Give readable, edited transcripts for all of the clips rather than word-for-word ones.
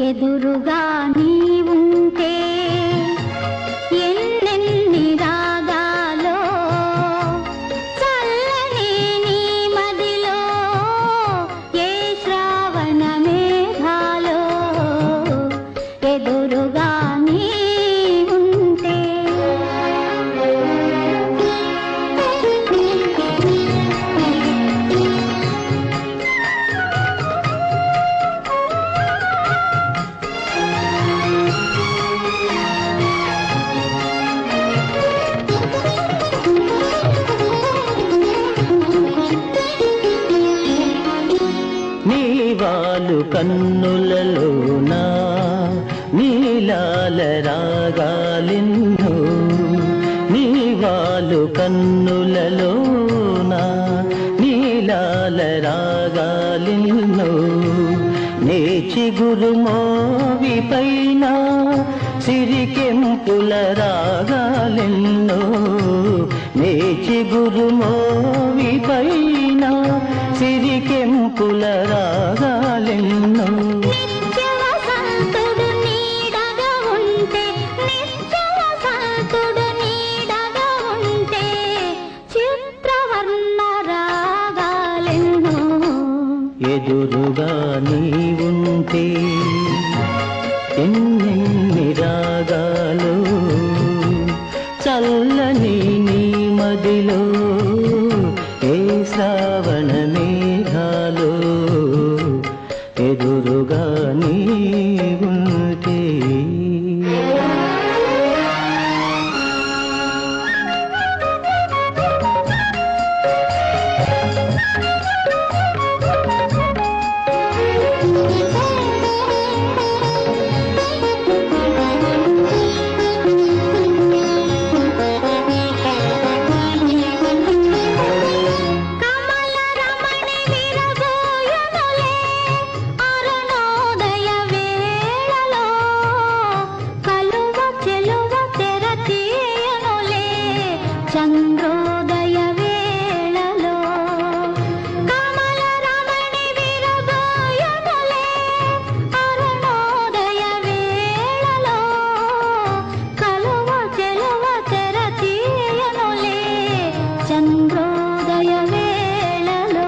ఎదురుగా నీ ఉంటే ఎన్నెన్ని రాగాలో చల్లని నీ మదిలో ఏ శ్రావణ మేఘాలో ఎదురుగా నీ ఉంటే నీవాలు కన్నులలోన నీలాల రాగాలిన్నో నీవాలు కన్నులలోన నీలాల రాగాలిన్నో నే చిగురు మోవి పైన సిరికెంపుల రాగాలిన్నో నే చిగురు మోవి పైన సిరికెంపుల రాగాలెన్నో నిత్య వసంతుడు నీడగా ఉంటే నిత్య వసంతుడు నీడగా ఉంటే చిత్రవర్ణ రాగాలెన్నో ఎదురుగా నీ ఉంటే ఎన్నెన్ని రాగాలు చల్లని నీ మదిలో ఏ శ్రావణ మేఘాలు ఎదురుగా నీ ఉంటే చంద్రోదయ వేళలో కమల రమణి విరబోయనులే అరుణోదయ వేళలో కలువ చెలువ తెర తీయనులే చంద్రోదయ వేళలో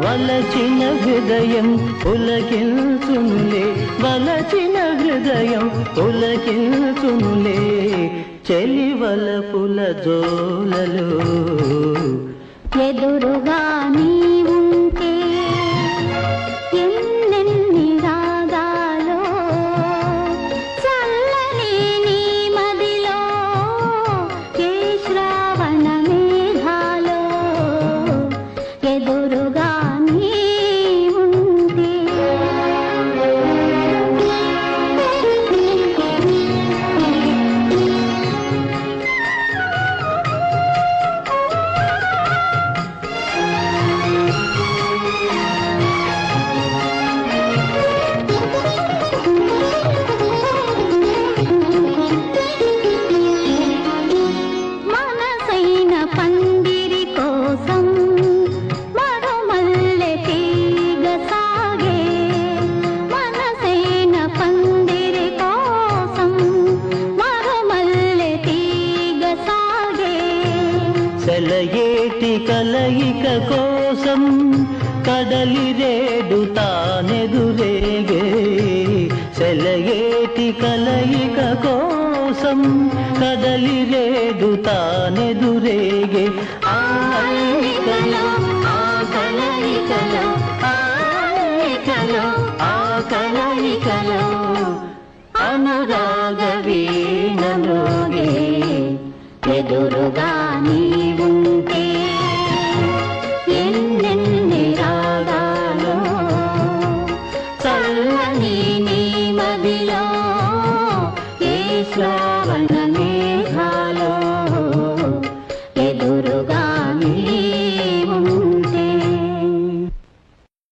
వలచిన హృదయం పులకిల్చునులే వలచిన హృదయం పులకిల్చునులే చెలివలపుల జోలలో ఎదురుగా నీ ఉంటే ఎన్నెన్ని రాగాలో చల్లని నీ మదిలో ఏ శ్రావణ మేఘాలో ఎదురుగా నీ ఉంటే మనసైన పందిరి కోసం మరుమల్లె తీగ సాగే మనసైన పందిరి కోసం మరుమల్లె తీగ సాగే సెలయేటి కలయిక కోసం కడలి రేడు తానెదురేగే సెలయేటి కలయిక కోసం కడలి రేడు తానెదురేగే ఆ అల్లికలో ఆ కలయికలో ఆ అల్లికలో ఆ కలయికలో అనురాగ వీణలోగే ఎదురుగా నీ